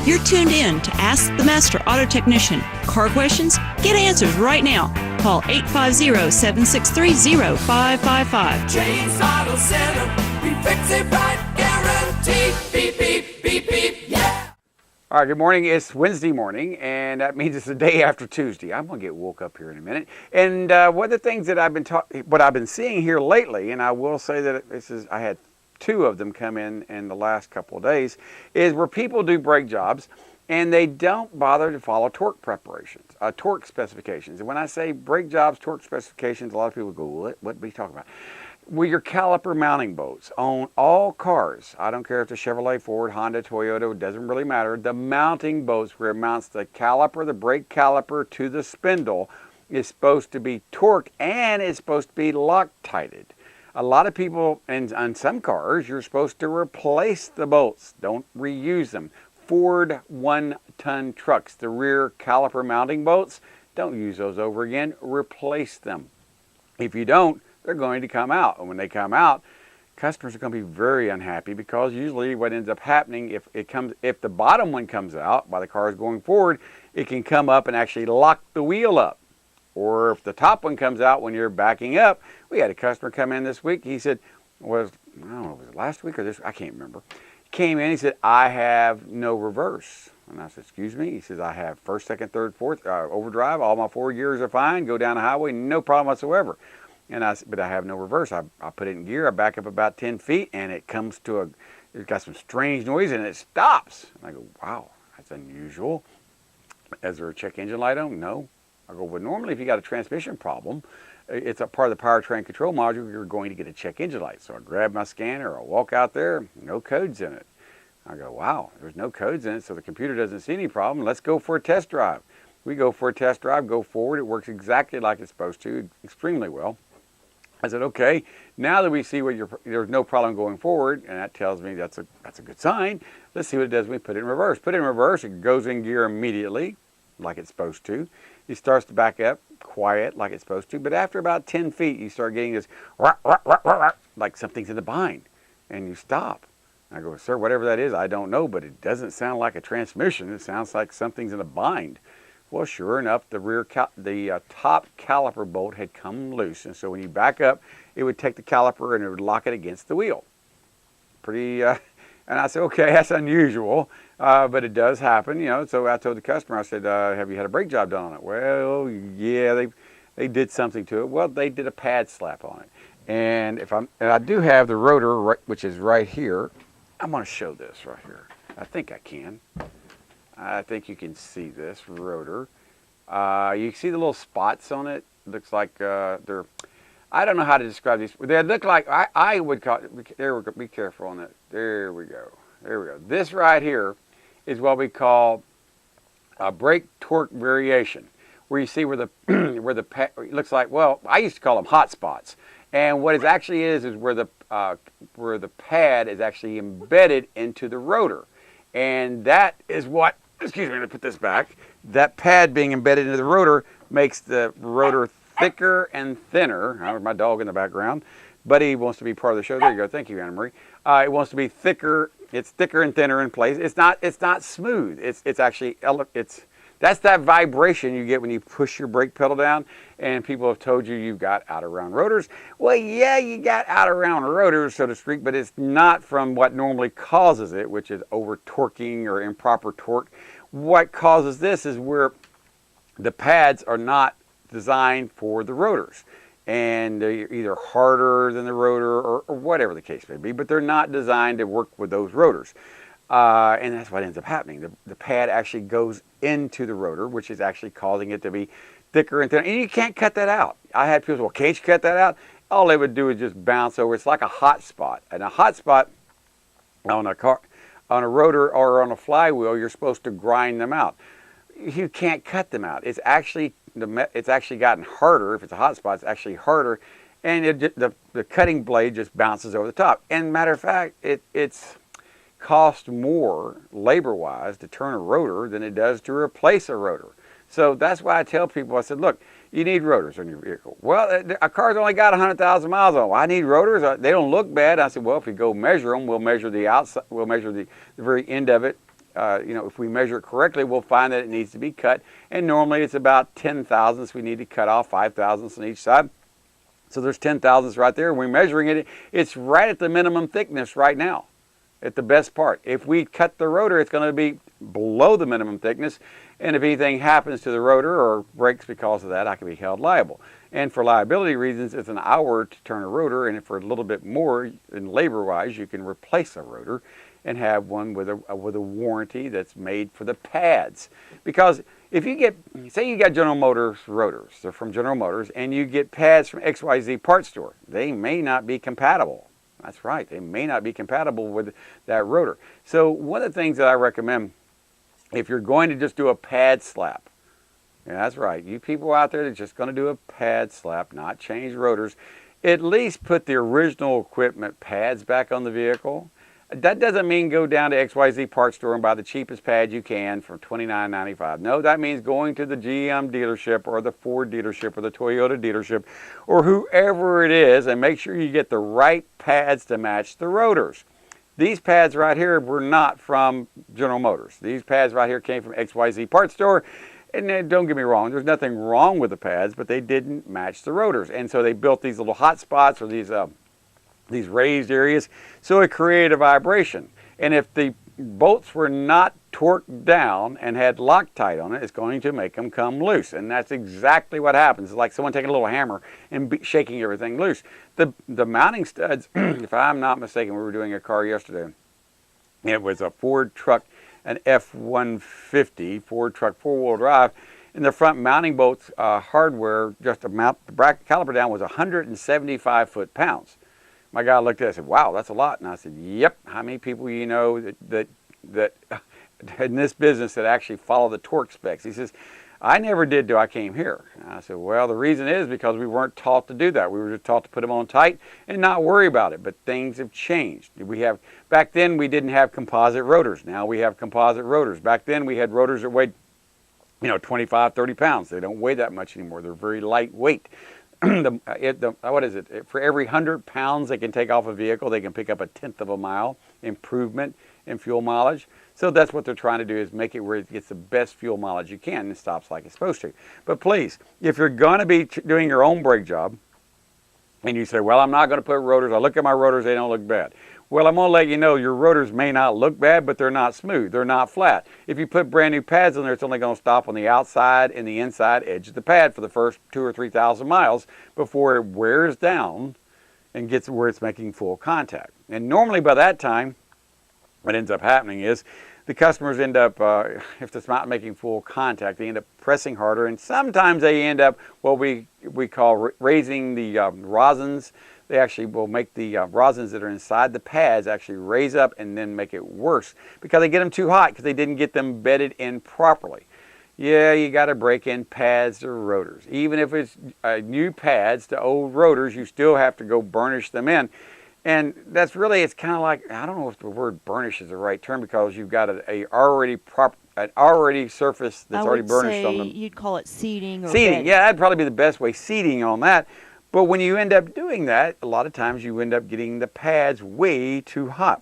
You're tuned in to Ask the Master Auto Technician. Car questions? Get answers right now. Call 850-763-0555. James Auto Center, we fix it right, guaranteed. Beep, beep, beep, beep, yeah. All right, good morning. It's Wednesday morning, and that means it's the day after Tuesday. I'm gonna get woke up here in a minute. And one of the things that what I've been seeing here lately, and I will say that I had two of them come in the last couple of days, is where people do brake jobs and they don't bother to follow torque preparations, torque specifications. And when I say brake jobs, torque specifications, a lot of people go, what are you talking about? Well, your caliper mounting bolts on all cars, I don't care if it's a Chevrolet, Ford, Honda, Toyota, it doesn't really matter. The mounting bolts where it mounts the caliper, the brake caliper to the spindle is supposed to be torqued and it's supposed to be Loctited. A lot of people, and on some cars, you're supposed to replace the bolts. Don't reuse them. Ford 1-ton trucks, the rear caliper mounting bolts, don't use those over again. Replace them. If you don't, they're going to come out. And when they come out, customers are going to be very unhappy because usually what ends up happening, if the bottom one comes out while the car is going forward, it can come up and actually lock the wheel up. Or if the top one comes out when you're backing up. We had a customer come in this week. He said, I don't know, was it last week or this? I can't remember. He came in, he said, I have no reverse. And I said, excuse me? He says, I have first, second, third, fourth, overdrive. All my 4 gears are fine. Go down the highway, no problem whatsoever. And I said, but I have no reverse. I put it in gear. I back up about 10 feet, and it comes to it's got some strange noise, and it stops. And I go, wow, that's unusual. Is there a check engine light on? No. I go, well, normally if you got a transmission problem, it's a part of the powertrain control module, you're going to get a check engine light. So I grab my scanner, I walk out there, no codes in it. I go, wow, there's no codes in it, so the computer doesn't see any problem. Let's go for a test drive. We go for a test drive, go forward. It works exactly like it's supposed to, extremely well. I said, okay, now that we see there's no problem going forward, and that tells me that's a good sign. Let's see what it does when we put it in reverse. Put it in reverse, it goes in gear immediately, like it's supposed to. It starts to back up, quiet, like it's supposed to. But after about 10 feet, you start getting this, like something's in the bind, and you stop. I go, sir, whatever that is, I don't know, but it doesn't sound like a transmission. It sounds like something's in a bind. Well, sure enough, the top caliper bolt had come loose, and so when you back up, it would take the caliper and it would lock it against the wheel. And I said, okay, that's unusual, but it does happen, you know. So I told the customer, I said, have you had a brake job done on it? Well, yeah, they did something to it. Well, they did a pad slap on it. And I do have the rotor, which is right here. I'm going to show this right here. I think I can. I think you can see this rotor. You see the little spots on it? Looks like they're, I don't know how to describe these. They look like, I would call it, there we go, be careful on that. There we go. There we go. This right here is what we call a brake torque variation, where you see where the it looks like, well, I used to call them hot spots. And what it actually is where the pad is actually embedded into the rotor. And that is what, excuse me, let me put this back. That pad being embedded into the rotor makes the rotor thicker and thinner. I have my dog in the background. Buddy wants to be part of the show. There you go. Thank you, Anna Marie. It wants to be thicker. It's thicker and thinner in place. It's not smooth. It's actually that's that vibration you get when you push your brake pedal down. And people have told you've got out of round rotors. Well, yeah, you got out of round rotors, so to speak, but it's not from what normally causes it, which is over torquing or improper torque. What causes this is where the pads are not designed for the rotors, and they're either harder than the rotor or whatever the case may be, but they're not designed to work with those rotors. And that's what ends up happening. The pad actually goes into the rotor, which is actually causing it to be thicker and thinner. And you can't cut that out. I had people say, well, can't you cut that out? All they would do is just bounce over. It's like a hot spot. And a hot spot on a car, on a rotor or on a flywheel, you're supposed to grind them out. You can't cut them out. It's actually gotten harder. If it's a hot spot, it's actually harder, and the cutting blade just bounces over the top. And matter of fact, it's cost more labor-wise to turn a rotor than it does to replace a rotor. So that's why I tell people, I said, look, you need rotors on your vehicle. Well, a car's only got 100,000 miles on it. Well, I need rotors. They don't look bad. I said, well, if you go measure them, we'll measure the outside. We'll measure the very end of it if we measure it correctly, we'll find that it needs to be cut. And normally it's about 10 thousandths we need to cut off, 5 thousandths on each side. So there's 10 thousandths right there. We're measuring it. It's right at the minimum thickness right now, at the best part. If we cut the rotor, it's going to be below the minimum thickness. And if anything happens to the rotor or breaks because of that, I can be held liable. And for liability reasons, it's an hour to turn a rotor. And for a little bit more, in labor-wise, you can replace a rotor and have one with a warranty that's made for the pads. Because if you get, say you got General Motors rotors, they're from General Motors, and you get pads from XYZ parts store, they may not be compatible. That's right, they may not be compatible with that rotor. So one of the things that I recommend, if you're going to just do a pad slap, yeah, that's right, you people out there that are just going to do a pad slap, not change rotors, at least put the original equipment pads back on the vehicle. That doesn't mean go down to XYZ parts store and buy the cheapest pad you can for $29.95. No, that means going to the GM dealership or the Ford dealership or the Toyota dealership or whoever it is and make sure you get the right pads to match the rotors. These pads right here were not from General Motors. These pads right here came from XYZ parts store. And then, don't get me wrong, there's nothing wrong with the pads, but they didn't match the rotors. And so they built these little hot spots or these raised areas, so it created a vibration. And if the bolts were not torqued down and had Loctite on it, it's going to make them come loose. And that's exactly what happens. It's like someone taking a little hammer and shaking everything loose. The mounting studs, if I'm not mistaken, we were doing a car yesterday. It was a Ford truck, an F-150 Ford truck, four-wheel drive. And the front mounting bolts hardware, just to mount the bracket caliper down, was 175 foot-pounds. My guy looked at it and said, wow, that's a lot. And I said, yep, how many people you know that in this business that actually follow the torque specs? He says, I never did till I came here. And I said, well, the reason is because we weren't taught to do that. We were just taught to put them on tight and not worry about it. But things have changed. Back then we didn't have composite rotors. Now we have composite rotors. Back then we had rotors that weighed 25, 30 pounds. They don't weigh that much anymore. They're very lightweight. What is it? For every 100 pounds they can take off a vehicle, they can pick up 1/10 of a mile improvement in fuel mileage. So that's what they're trying to do, is make it where it gets the best fuel mileage you can and stops like it's supposed to. But please, if you're going to be doing your own brake job and you say, well, I'm not going to put rotors, I look at my rotors, they don't look bad. Well, I'm going to let you know your rotors may not look bad, but they're not smooth. They're not flat. If you put brand new pads on there, it's only going to stop on the outside and the inside edge of the pad for the first 2,000 or 3,000 miles before it wears down and gets where it's making full contact. And normally by that time, what ends up happening is the customers end up, if it's not making full contact, they end up pressing harder, and sometimes they end up what we call raising the rosins. They actually will make the rosins that are inside the pads actually raise up and then make it worse because they get them too hot because they didn't get them bedded in properly. Yeah, you got to break in pads to rotors. Even if it's new pads to old rotors, you still have to go burnish them in. And that's really, it's kind of like, I don't know if the word burnish is the right term because you've got an already surface that's already burnished on them. You'd call it seating. Or seating, bedding. yeah, that'd probably be the best way, seating on that. But when you end up doing that, a lot of times you end up getting the pads way too hot.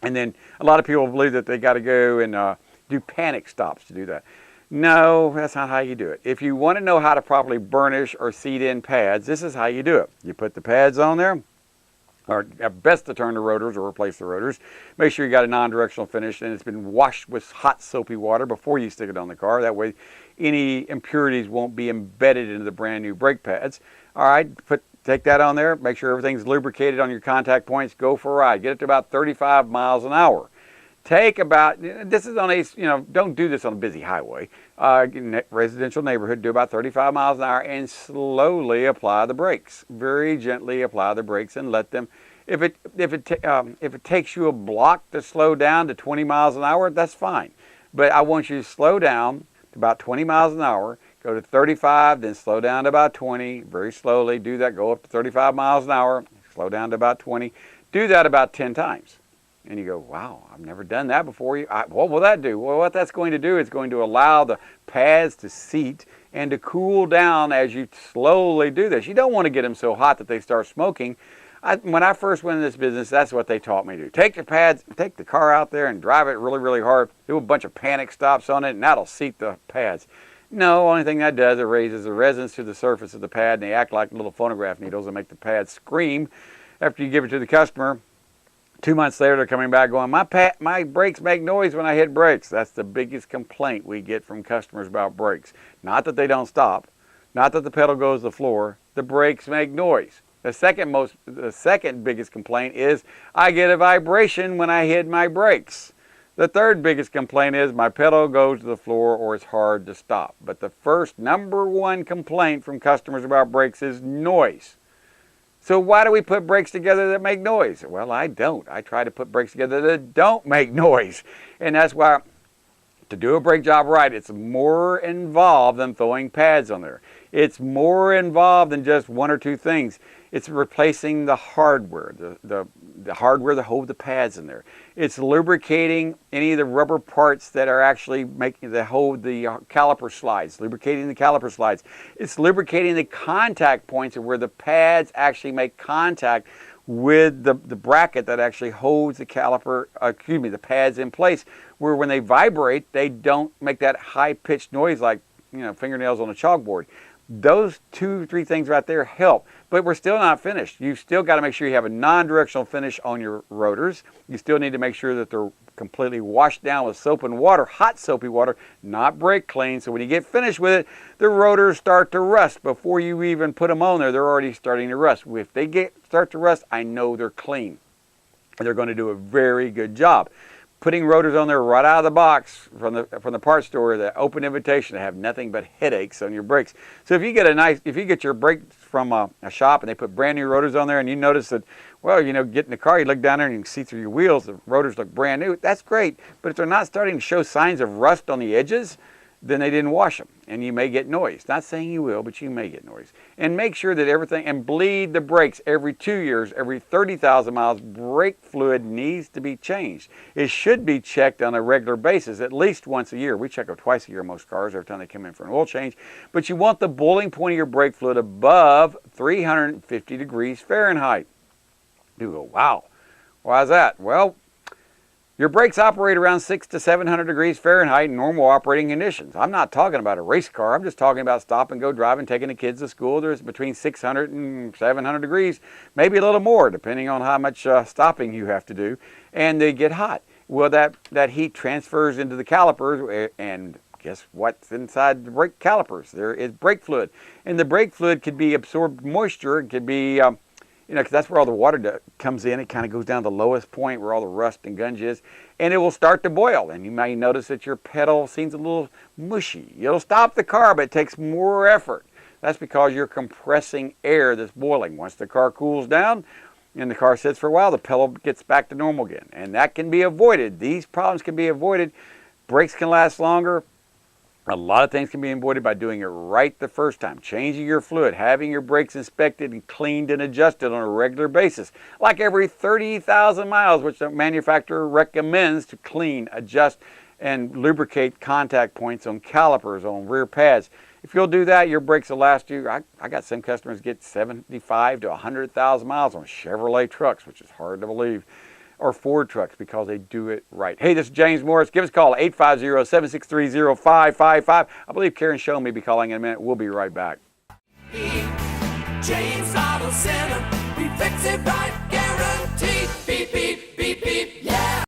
And then a lot of people believe that they got to go and do panic stops to do that. No, that's not how you do it. If you want to know how to properly burnish or seat in pads, this is how you do it. You put the pads on there, or best to turn the rotors or replace the rotors. Make sure you got a non-directional finish and it's been washed with hot soapy water before you stick it on the car. That way any impurities won't be embedded into the brand new brake pads. All right, take that on there. Make sure everything's lubricated on your contact points. Go for a ride. Get it to about 35 miles an hour. Take about, this is on a, don't do this on a busy highway. Residential neighborhood, do about 35 miles an hour and slowly apply the brakes. Very gently apply the brakes and let them, if it takes you a block to slow down to 20 miles an hour, that's fine. But I want you to slow down to about 20 miles an hour, go to 35, then slow down to about 20, very slowly. Do that, go up to 35 miles an hour, slow down to about 20. Do that about 10 times. And you go, wow, I've never done that before. What will that do? Well, what that's going to do is going to allow the pads to seat and to cool down as you slowly do this. You don't want to get them so hot that they start smoking. When I first went in this business, that's what they taught me to do. Take the car out there and drive it really, really hard. Do a bunch of panic stops on it, and that'll seat the pads. No, only thing that does, it raises the resonance to the surface of the pad, and they act like little phonograph needles and make the pad scream after you give it to the customer. 2 months later, they're coming back going, my brakes make noise when I hit brakes. That's the biggest complaint we get from customers about brakes. Not that they don't stop, not that the pedal goes to the floor, the brakes make noise. The second biggest complaint is I get a vibration when I hit my brakes. The third biggest complaint is my pedal goes to the floor or it's hard to stop. But the first number one complaint from customers about brakes is noise. So why do we put brakes together that make noise? Well, I don't. I try to put brakes together that don't make noise. And that's why to do a brake job right, it's more involved than throwing pads on there. It's more involved than just one or two things. It's replacing the hardware, the hardware that hold the pads in there. It's lubricating any of the rubber parts that are actually that hold the caliper slides, lubricating the caliper slides. It's lubricating the contact points of where the pads actually make contact with the bracket that actually holds the the pads in place, where when they vibrate, they don't make that high-pitched noise like, fingernails on a chalkboard. Those 2-3 things right there help, but we're still not finished. You've still got to make sure you have a non-directional finish on your rotors. You still need to make sure that they're completely washed down with soap and water, hot soapy water, not brake clean. So when you get finished with it, the rotors start to rust. Before you even put them on there, they're already starting to rust. If they start to rust, I know they're clean. And they're going to do a very good job. Putting rotors on there right out of the box from the parts store, the open invitation to have nothing but headaches on your brakes. So if you get your brakes from a shop and they put brand new rotors on there, and you notice that, well, get in the car, you look down there and you can see through your wheels, the rotors look brand new. That's great, but if they're not starting to show signs of rust on the edges, then they didn't wash them, and you may get noise. Not saying you will, but you may get noise. And make sure that and bleed the brakes every 2 years, every 30,000 miles, brake fluid needs to be changed. It should be checked on a regular basis, at least once a year. We check them twice a year, most cars, every time they come in for an oil change. But you want the boiling point of your brake fluid above 350 degrees Fahrenheit. You go, wow, why is that? Well, your brakes operate around 600 to 700 degrees Fahrenheit in normal operating conditions. I'm not talking about a race car. I'm just talking about stop and go driving, taking the kids to school. There's between 600 and 700 degrees, maybe a little more, depending on how much stopping you have to do. And they get hot. Well, that heat transfers into the calipers, and guess what's inside the brake calipers? There is brake fluid. And the brake fluid could be absorbed moisture. It could be because that's where all the water comes in. It kind of goes down to the lowest point where all the rust and gunge is, and it will start to boil. And you may notice that your pedal seems a little mushy. It'll stop the car, but it takes more effort. That's because you're compressing air that's boiling. Once the car cools down and the car sits for a while, the pedal gets back to normal again. And that can be avoided. These problems can be avoided. Brakes can last longer. A lot of things can be avoided by doing it right the first time. Changing your fluid, having your brakes inspected and cleaned and adjusted on a regular basis. Like every 30,000 miles, which the manufacturer recommends to clean, adjust, and lubricate contact points on calipers, on rear pads. If you'll do that, your brakes will last you. I got some customers get 75 to 100,000 miles on Chevrolet trucks, which is hard to believe, or Ford trucks, because they do it right. Hey, this is James Morris. Give us a call, 850-763-0555. I believe Karen Schoen may be calling in a minute. We'll be right back. James Auto Center, we fix it right.